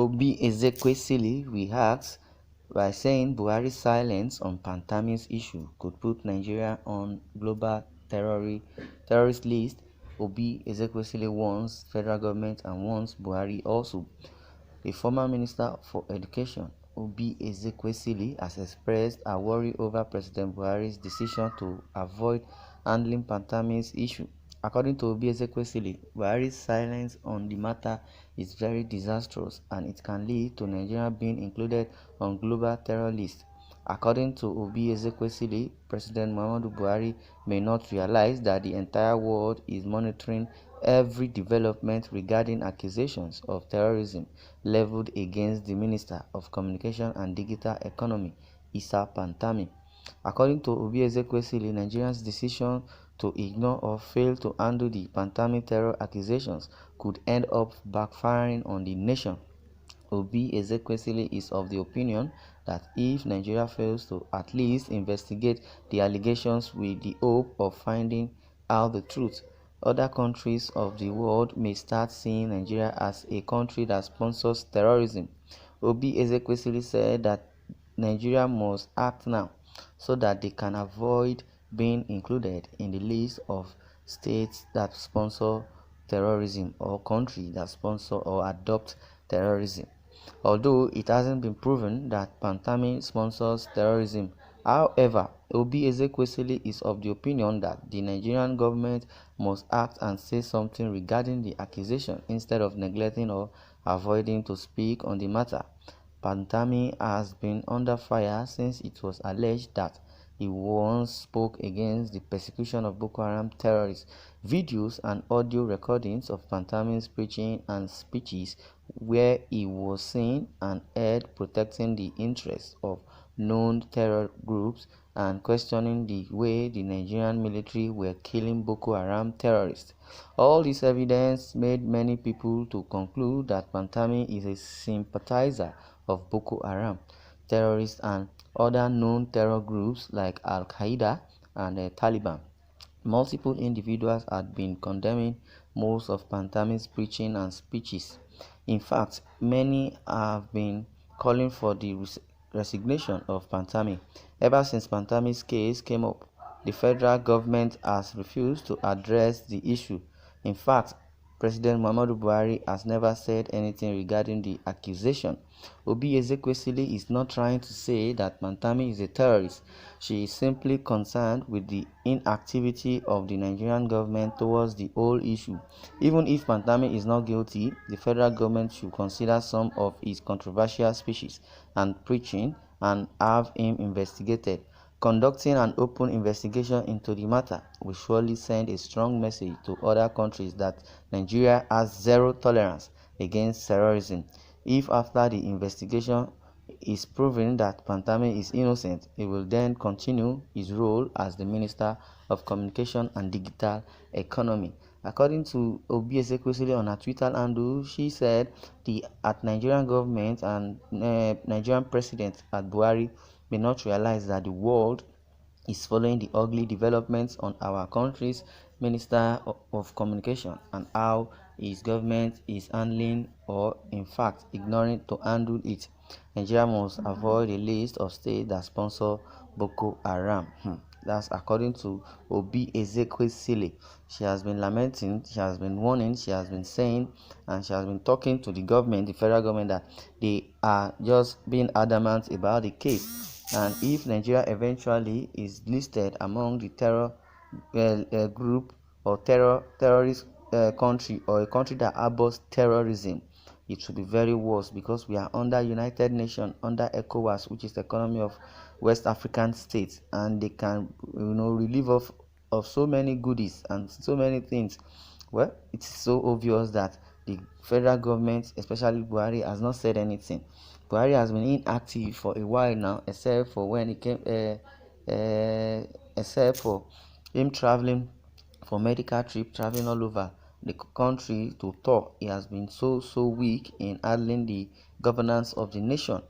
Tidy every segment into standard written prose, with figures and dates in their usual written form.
Obi Ezekwesili reacts by saying Buhari's silence on Pantami's issue could put Nigeria on global terrorist list. Obi Ezekwesili warns federal government and warns Buhari also. The former Minister for Education, Obi Ezekwesili, has expressed a worry over President Buhari's decision to avoid handling Pantami's issue. According to Obi Ezekwesili, Buhari's silence on the matter is very disastrous and it can lead to Nigeria being included on global terror list. According to Obi Ezekwesili, President Muhammadu Buhari may not realize that the entire world is monitoring every development regarding accusations of terrorism leveled against the Minister of Communication and Digital Economy, Issa Pantami. According to Obi Ezekwesili, Nigeria's decision to ignore or fail to handle the Pantami terror accusations could end up backfiring on the nation. Obi Ezekwesili is of the opinion that if Nigeria fails to at least investigate the allegations with the hope of finding out the truth, other countries of the world may start seeing Nigeria as a country that sponsors terrorism. Obi Ezekwesili said that Nigeria must act now so that they can avoid being included in the list of states that sponsor terrorism or countries that sponsor or adopt terrorism. Although it hasn't been proven that Pantami sponsors terrorism, however, Obi Ezekwesili is of the opinion that the Nigerian government must act and say something regarding the accusation instead of neglecting or avoiding to speak on the matter. Pantami has been under fire since it was alleged that he once spoke against the persecution of Boko Haram terrorists. Videos and audio recordings of Pantami's preaching and speeches where he was seen and heard protecting the interests of known terror groups and questioning the way the Nigerian military were killing Boko Haram terrorists. All this evidence made many people to conclude that Pantami is a sympathizer of Boko Haram terrorists and other known terror groups like Al-Qaeda and Taliban. Multiple individuals had been condemning most of Pantami's preaching and speeches. In fact, many have been calling for the resignation of Pantami. Ever since Pantami's case came up, the federal government has refused to address the issue. In fact, President Muhammadu Buhari has never said anything regarding the accusation. Obi Ezekwesili is not trying to say that Pantami is a terrorist. She is simply concerned with the inactivity of the Nigerian government towards the whole issue. Even if Pantami is not guilty, the federal government should consider some of his controversial speeches and preaching and have him investigated. Conducting an open investigation into the matter will surely send a strong message to other countries that Nigeria has zero tolerance against terrorism. If after the investigation is proven that Pantami is innocent, he will then continue his role as the Minister of Communication and Digital Economy. According to Obi Ezekwesili on her Twitter handle, she said the Nigerian government and Nigerian President Buhari may not realize that the world is following the ugly developments on our country's Minister of Communication and how his government is handling or in fact ignoring to handle it. Nigeria must avoid a list of states that sponsor Boko Haram. That's according to Obi Ezekwesili. She has been lamenting, she has been warning, she has been saying, and she has been talking to the government, the federal government, that they are just being adamant about the case. And if Nigeria eventually is listed among the terror group or terrorist country or a country that harbors terrorism, it will be very worse because we are under United Nations, under ECOWAS, which is the economy of West African states, and they can relieve of so many goodies and so many things. Well, it's so obvious that the federal government, especially Buhari, has not said anything. Buhari has been inactive for a while now, except for when he came, except for him traveling for medical trip, traveling all over the country to talk. He has been so weak in handling the governance of the nation.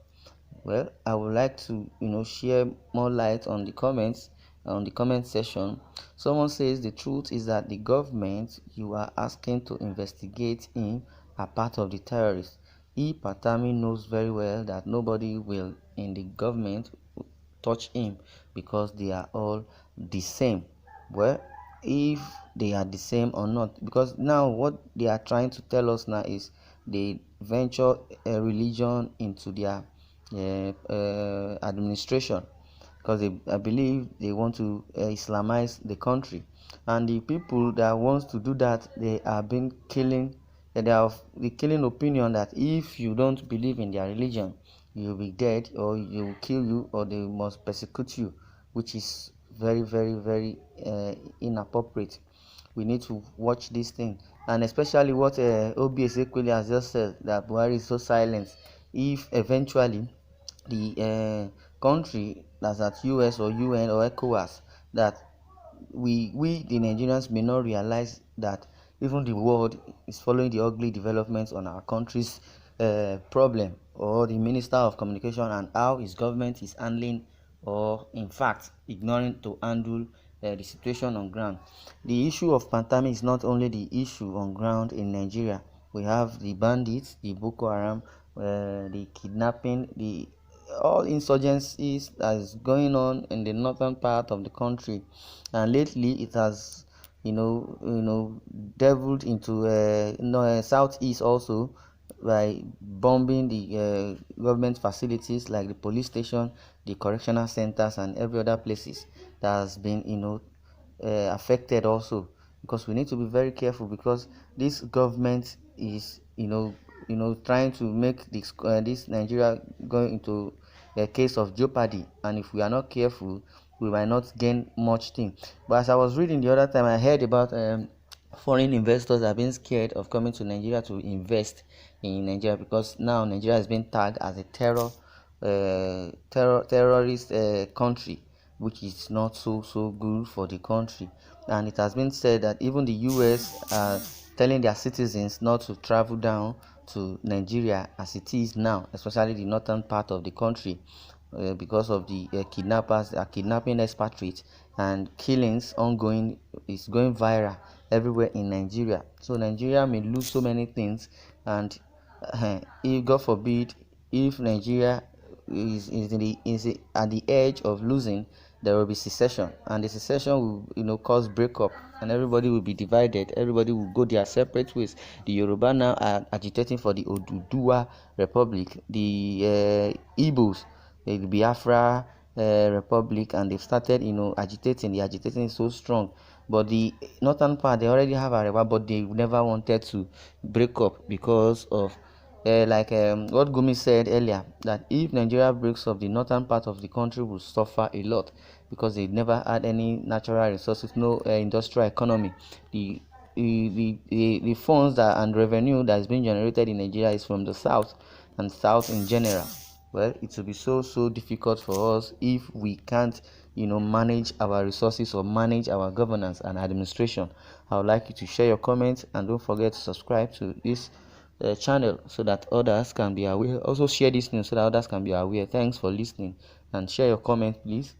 Well, I would like to share more light on the comments on the comment section. Someone says the truth is that the government you are asking to investigate him are part of the terrorists. Pantami knows very well that nobody will in the government touch him because they are all the same. Well, if they are the same or not, because now what they are trying to tell us now is they venture a religion into their administration, because I believe they want to Islamize the country, and the people that wants to do that, they are being killing. They are of the killing opinion that if you don't believe in their religion, you will be dead, or they will kill you, or they must persecute you, which is very, very, very inappropriate. We need to watch this thing, and especially what Obi Ezekwesili has just said, that Buhari is so silent. If eventually the country that's at US or UN or ECOWAS, that we the Nigerians may not realize that even the world is following the ugly developments on our country's problem, or the Minister of Communication and how his government is handling, or in fact ignoring to handle the situation on ground. The issue of Pantami is not only the issue on ground in Nigeria. We have the bandits, the Boko Haram, the kidnapping, the all insurgencies that is going on in the northern part of the country, and lately it has deviled into southeast also, by bombing the government facilities like the police station, the correctional centers, and every other places that has been affected also. Because we need to be very careful, because this government is trying to make this Nigeria going into a case of jeopardy, and if we are not careful, we might not gain much thing. But as I was reading the other time, I heard about foreign investors are being scared of coming to Nigeria to invest in Nigeria, because now Nigeria has been tagged as a terrorist country, which is not so good for the country. And it has been said that even the US are telling their citizens not to travel down to Nigeria as it is now, especially the northern part of the country, because of the kidnappers are kidnapping expatriates, and killings ongoing is going viral everywhere in Nigeria. So Nigeria may lose so many things, and if God forbid, if Nigeria is at the edge of losing, there will be secession, and the secession will cause breakup, and everybody will be divided. Everybody will go their separate ways. The Yoruba now are agitating for the Oduduwa Republic. The Igbos, the Biafra Republic, and they've started agitating. The agitation is so strong, but the northern part, they already have Arewa, but they never wanted to break up because of like what Gumi said earlier, that if Nigeria breaks up, the northern part of the country will suffer a lot, because they never had any natural resources, no industrial economy. The funds that and revenue that is being generated in Nigeria is from the south, and south in general. Well, it will be so difficult for us if we can't manage our resources, or manage our governance and administration. I would like you to share your comments, and don't forget to subscribe to this channel so that others can be aware. Also share this news so that others can be aware. Thanks for listening, and share your comment please.